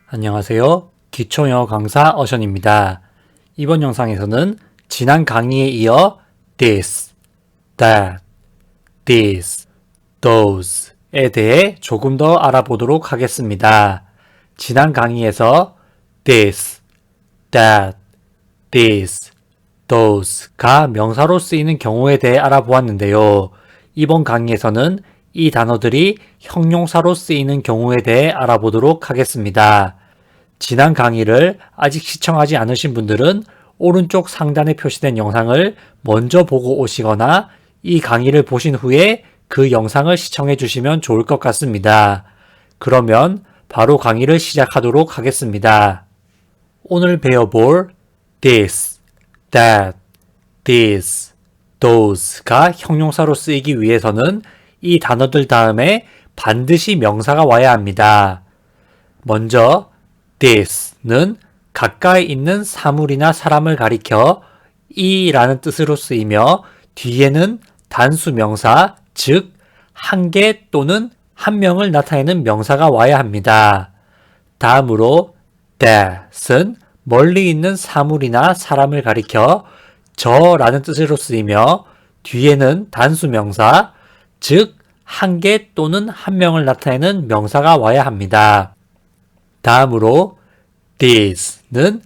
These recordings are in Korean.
안녕하세요. 기초영어 강사 어션입니다. 이번 영상에서는 지난 강의에 이어 this, that, these, those에 대해 조금 더 알아보도록 하겠습니다. 지난 강의에서 this, that, these, those가 명사로 쓰이는 경우에 대해 알아보았는데요. 이번 강의에서는 이 단어들이 형용사로 쓰이는 경우에 대해 알아보도록 하겠습니다. 지난 강의를 아직 시청하지 않으신 분들은 오른쪽 상단에 표시된 영상을 먼저 보고 오시거나 이 강의를 보신 후에 그 영상을 시청해 주시면 좋을 것 같습니다. 그러면 바로 강의를 시작하도록 하겠습니다. 오늘 배워볼 this, that, these, those가 형용사로 쓰이기 위해서는 이 단어들 다음에 반드시 명사가 와야 합니다. 먼저 this는 가까이 있는 사물이나 사람을 가리켜 이라는 뜻으로 쓰이며 뒤에는 단수 명사, 즉 한 개 또는 한 명을 나타내는 명사가 와야 합니다. 다음으로 that은 멀리 있는 사물이나 사람을 가리켜 저라는 뜻으로 쓰이며 뒤에는 단수 명사, 즉 한 개 또는 한 명을 나타내는 명사가 와야 합니다. 다음으로 these는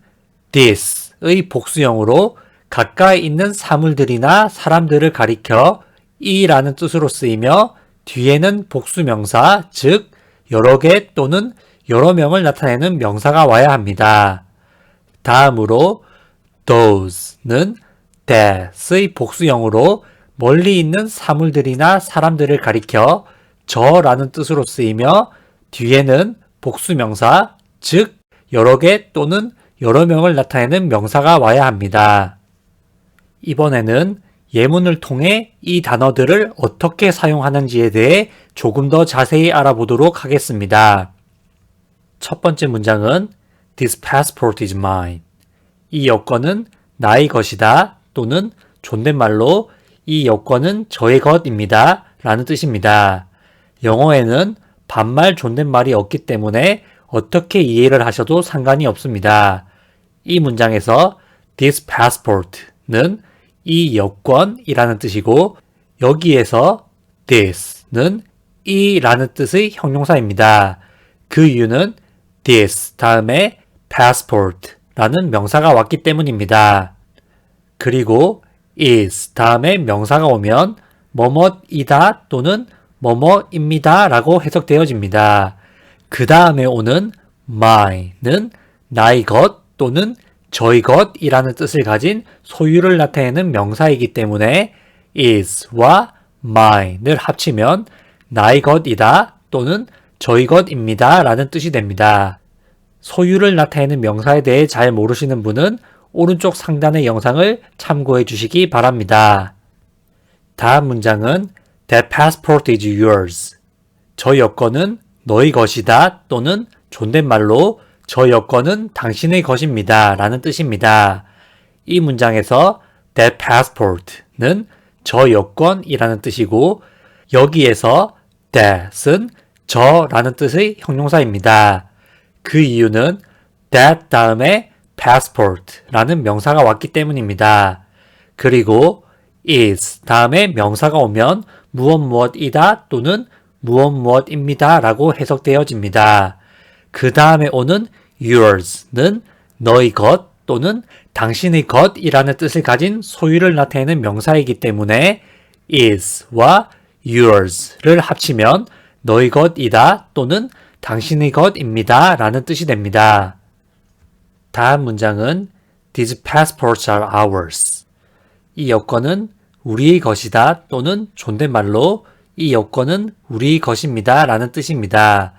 this의 복수형으로 가까이 있는 사물들이나 사람들을 가리켜 이라는 뜻으로 쓰이며 뒤에는 복수명사, 즉 여러 개 또는 여러 명을 나타내는 명사가 와야 합니다. 다음으로 those는 that의 복수형으로 멀리 있는 사물들이나 사람들을 가리켜 저라는 뜻으로 쓰이며 뒤에는 복수명사, 즉 여러 개 또는 여러 명을 나타내는 명사가 와야 합니다. 이번에는 예문을 통해 이 단어들을 어떻게 사용하는지에 대해 조금 더 자세히 알아보도록 하겠습니다. 첫 번째 문장은 This passport is mine. 이 여권은 나의 것이다 또는 존댓말로 이 여권은 저의 것입니다 라는 뜻입니다. 영어에는 반말 존댓말이 없기 때문에 어떻게 이해를 하셔도 상관이 없습니다. 이 문장에서 this passport는 이 여권이라는 뜻이고 여기에서 this는 이라는 뜻의 형용사입니다. 그 이유는 this 다음에 passport라는 명사가 왔기 때문입니다. 그리고 is 다음에 명사가 오면 뭐뭐이다 또는 뭐뭐입니다 라고 해석되어집니다. 그 다음에 오는 my는 나의 것 또는 저의 것이라는 뜻을 가진 소유를 나타내는 명사이기 때문에 is와 mine을 합치면 나의 것이다 또는 저의 것입니다 라는 뜻이 됩니다. 소유를 나타내는 명사에 대해 잘 모르시는 분은 오른쪽 상단의 영상을 참고해 주시기 바랍니다. 다음 문장은 That passport is yours. 저 여권은 너의 것이다 또는 존댓말로 저 여권은 당신의 것입니다 라는 뜻입니다. 이 문장에서 That passport는 저 여권이라는 뜻이고 여기에서 that은 저라는 뜻의 형용사입니다. 그 이유는 that 다음에 passport라는 명사가 왔기 때문입니다. 그리고 is 다음에 명사가 오면 무엇무엇이다 또는 무엇무엇입니다 라고 해석되어집니다. 그 다음에 오는 yours는 너의 것 또는 당신의 것이라는 뜻을 가진 소유를 나타내는 명사이기 때문에 is와 yours를 합치면 너의 것이다 또는 당신의 것입니다 라는 뜻이 됩니다. 다음 문장은 These passports are ours. 이 여권은 우리의 것이다 또는 존댓말로 이 여권은 우리의 것입니다 라는 뜻입니다.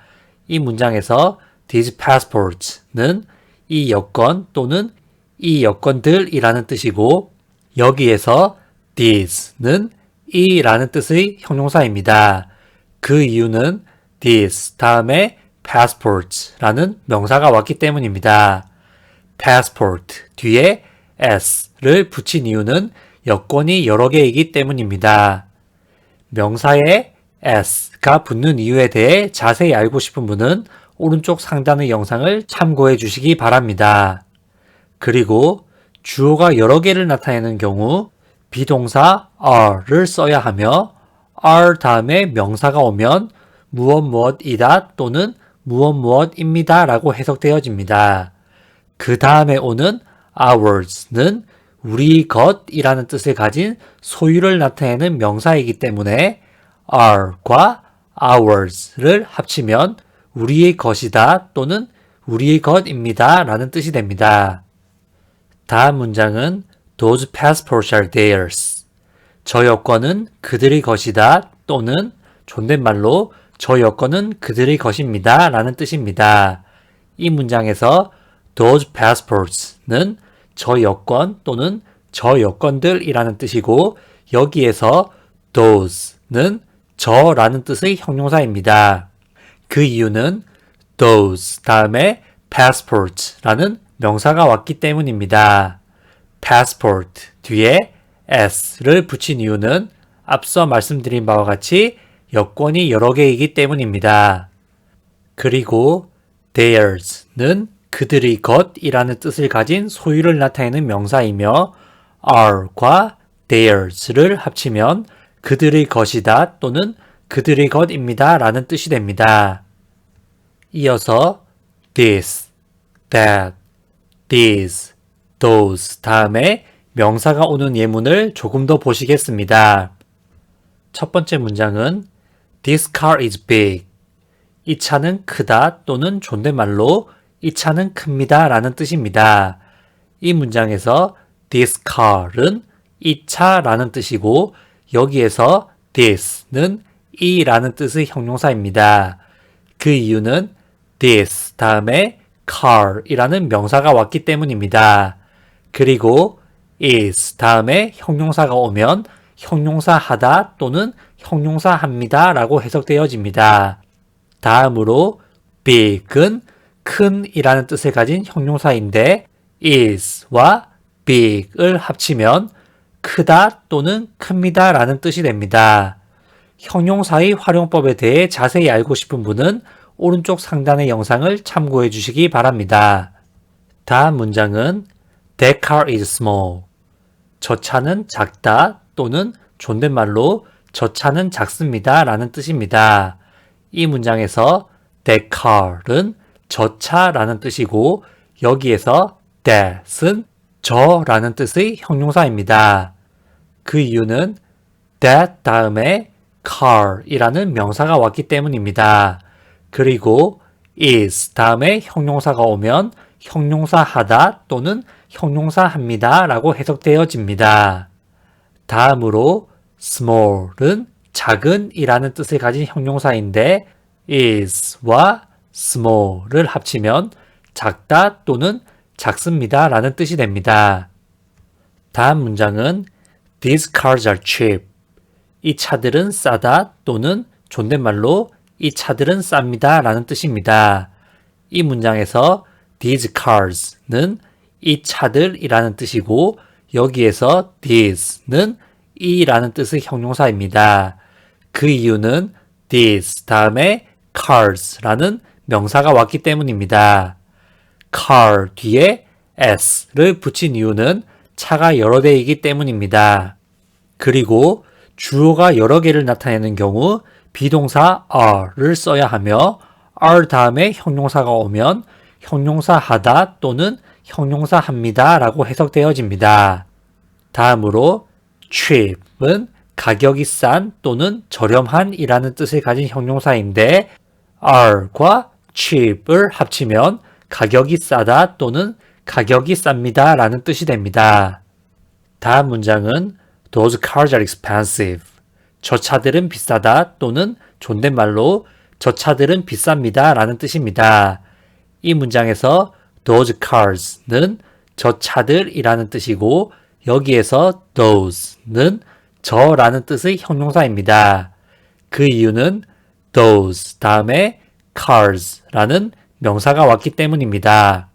이 문장에서 These passports는 이 여권 또는 이 여권들이라는 뜻이고 여기에서 these는 이라는 뜻의 형용사입니다. 그 이유는 this 다음에 passports라는 명사가 왔기 때문입니다. passport 뒤에 s를 붙인 이유는 여권이 여러 개이기 때문입니다. 명사에 s가 붙는 이유에 대해 자세히 알고 싶은 분은 오른쪽 상단의 영상을 참고해 주시기 바랍니다. 그리고 주어가 여러 개를 나타내는 경우 비동사 are를 써야 하며 are 다음에 명사가 오면 무엇무엇이다 또는 무엇무엇입니다 라고 해석되어집니다. 그 다음에 오는 ours는 우리 것이라는 뜻을 가진 소유를 나타내는 명사이기 때문에 our과 ours를 합치면 우리의 것이다 또는 우리의 것입니다 라는 뜻이 됩니다. 다음 문장은 Those passports are theirs. 저 여권은 그들의 것이다 또는 존댓말로 저 여권은 그들의 것입니다 라는 뜻입니다. 이 문장에서 Those passports는 저 여권 또는 저 여권들이라는 뜻이고 여기에서 those는 저라는 뜻의 형용사입니다. 그 이유는 those 다음에 passport라는 명사가 왔기 때문입니다. passport 뒤에 s를 붙인 이유는 앞서 말씀드린 바와 같이 여권이 여러 개이기 때문입니다. 그리고 theirs는 그들의 것이라는 뜻을 가진 소유를 나타내는 명사이며 are과 theirs를 합치면 그들의 것이다 또는 그들의 것입니다 라는 뜻이 됩니다. 이어서 this, that, these, those 다음에 명사가 오는 예문을 조금 더 보시겠습니다. 첫 번째 문장은 This car is big. 이 차는 크다 또는 존댓말로 이 차는 큽니다 라는 뜻입니다. 이 문장에서 this car은 이 차라는 뜻이고 여기에서 this는 이라는 뜻의 형용사입니다. 그 이유는 this 다음에 car이라는 명사가 왔기 때문입니다. 그리고 is 다음에 형용사가 오면 형용사 하다 또는 형용사 합니다 라고 해석되어집니다. 다음으로 big은 큰 이라는 뜻을 가진 형용사인데 is와 big을 합치면 크다 또는 큽니다 라는 뜻이 됩니다. 형용사의 활용법에 대해 자세히 알고 싶은 분은 오른쪽 상단의 영상을 참고해 주시기 바랍니다. 다음 문장은 That car is small. 저 차는 작다 또는 존댓말로 저 차는 작습니다 라는 뜻입니다. 이 문장에서 that car은 저 차라는 뜻이고 여기에서 that은 저라는 뜻의 형용사입니다. 그 이유는 that 다음에 car이라는 명사가 왔기 때문입니다. 그리고 is 다음에 형용사가 오면 형용사 하다 또는 형용사 합니다 라고 해석되어집니다. 다음으로 small은 작은 이라는 뜻을 가진 형용사인데 is와 small을 합치면 작다 또는 작습니다 라는 뜻이 됩니다. 다음 문장은 These cars are cheap. 이 차들은 싸다 또는 존댓말로 이 차들은 쌉니다 라는 뜻입니다. 이 문장에서 These cars는 이 차들이라는 뜻이고 여기에서 these는 이라는 뜻의 형용사입니다. 그 이유는 these 다음에 cars라는 명사가 왔기 때문입니다. car 뒤에 s를 붙인 이유는 차가 여러 대이기 때문입니다. 그리고 주어가 여러 개를 나타내는 경우 비동사 are를 써야 하며 are 다음에 형용사가 오면 형용사 하다 또는 형용사 합니다 라고 해석되어집니다. 다음으로 cheap은 가격이 싼 또는 저렴한 이라는 뜻을 가진 형용사인데 are과 cheap을 합치면 가격이 싸다 또는 가격이 쌉니다 라는 뜻이 됩니다. 다음 문장은 Those cars are expensive. 저 차들은 비싸다 또는 존댓말로 저 차들은 비쌉니다 라는 뜻입니다. 이 문장에서 those cars는 저 차들이라는 뜻이고 여기에서 those는 저라는 뜻의 형용사입니다. 그 이유는 those 다음에 cars라는 명사가 왔기 때문입니다.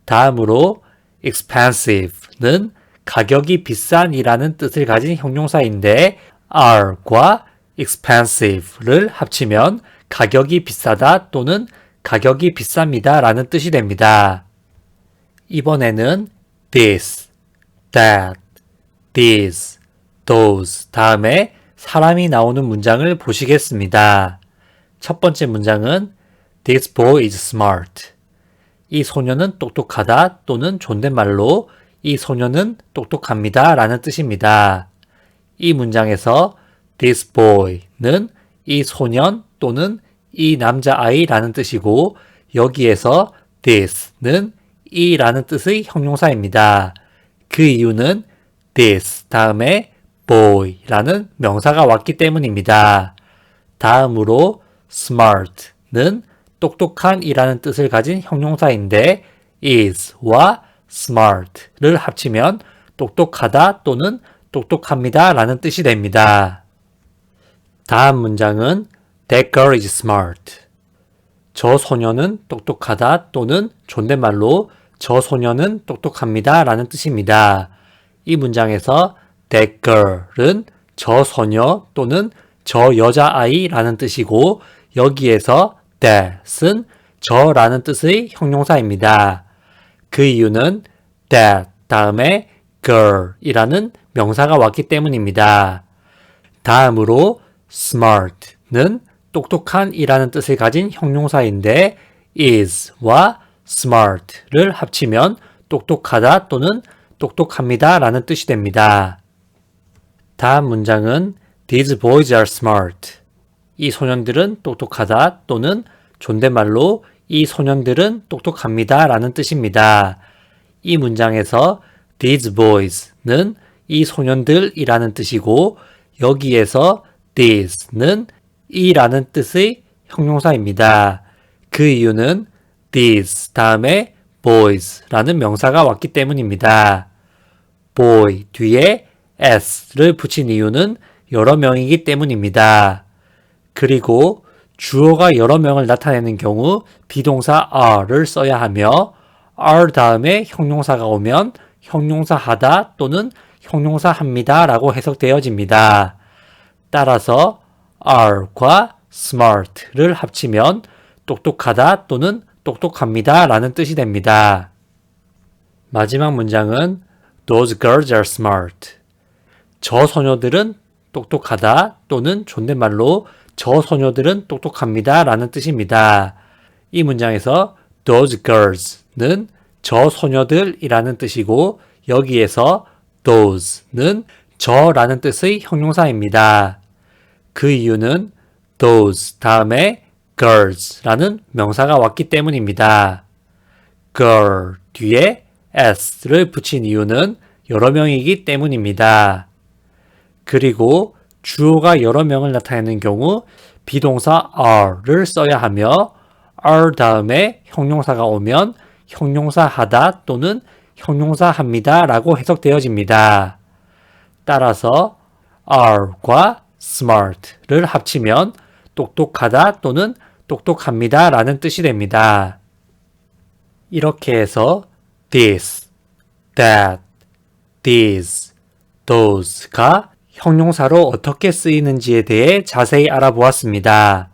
다음으로 expensive는 가격이 비싼 이라는 뜻을 가진 형용사인데 are과 expensive를 합치면 가격이 비싸다 또는 가격이 비쌉니다 라는 뜻이 됩니다. 이번에는 this, that, these, those 다음에 사람이 나오는 문장을 보시겠습니다. 첫 번째 문장은 This boy is smart. 이 소녀는 똑똑하다 또는 존댓말로 이 소녀는 똑똑합니다 라는 뜻입니다. 이 문장에서 this boy는 이 소년 또는 이 남자아이라는 뜻이고 여기에서 this는 이라는 뜻의 형용사입니다. 그 이유는 this 다음에 boy라는 명사가 왔기 때문입니다. 다음으로 smart는 똑똑한 이라는 뜻을 가진 형용사인데 is와 smart를 합치면 똑똑하다 또는 똑똑합니다 라는 뜻이 됩니다. 다음 문장은 That girl is smart. 저 소녀는 똑똑하다 또는 존댓말로 저 소녀는 똑똑합니다 라는 뜻입니다. 이 문장에서 That girl은 저 소녀 또는 저 여자아이라는 뜻이고 여기에서 that은 저라는 뜻의 형용사입니다. 그 이유는 that 다음에 girl이라는 명사가 왔기 때문입니다. 다음으로 smart는 똑똑한 이라는 뜻을 가진 형용사인데 is와 smart를 합치면 똑똑하다 또는 똑똑합니다 라는 뜻이 됩니다. 다음 문장은 These boys are smart. 이 소년들은 똑똑하다 또는 존댓말로 이 소년들은 똑똑합니다 라는 뜻입니다. 이 문장에서 these boys는 이 소년들이라는 뜻이고 여기에서 these는 이라는 뜻의 형용사입니다. 그 이유는 these 다음에 boys라는 명사가 왔기 때문입니다. boy 뒤에 s를 붙인 이유는 여러 명이기 때문입니다. 그리고 주어가 여러 명을 나타내는 경우 비동사 are를 써야 하며 are 다음에 형용사가 오면 형용사 하다 또는 형용사 합니다 라고 해석되어집니다. 따라서 are과 smart를 합치면 똑똑하다 또는 똑똑합니다 라는 뜻이 됩니다. 마지막 문장은 Those girls are smart. 저 소녀들은 똑똑하다 또는 존댓말로 저 소녀들은 똑똑합니다 라는 뜻입니다. 이 문장에서 those girls는 저 소녀들이라는 뜻이고 여기에서 those는 저라는 뜻의 형용사입니다. 그 이유는 those 다음에 girls라는 명사가 왔기 때문입니다. girl 뒤에 s를 붙인 이유는 여러 명이기 때문입니다. 그리고 주어가 여러 명을 나타내는 경우 비동사 are를 써야 하며 are 다음에 형용사가 오면 형용사 하다 또는 형용사 합니다 라고 해석되어집니다. 따라서 are과 smart를 합치면 똑똑하다 또는 똑똑합니다 라는 뜻이 됩니다. 이렇게 해서 this, that, these, those가 형용사로 어떻게 쓰이는지에 대해 자세히 알아보았습니다.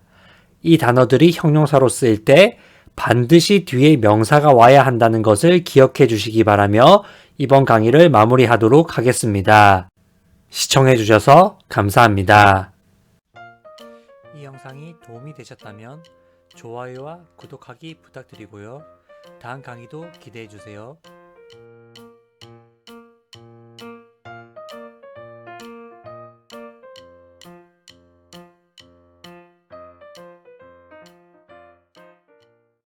이 단어들이 형용사로 쓰일 때 반드시 뒤에 명사가 와야 한다는 것을 기억해 주시기 바라며 이번 강의를 마무리하도록 하겠습니다. 시청해 주셔서 감사합니다. 이 영상이 도움이 되셨다면 좋아요와 구독하기 부탁드리고요. 다음 강의도 기대해 주세요.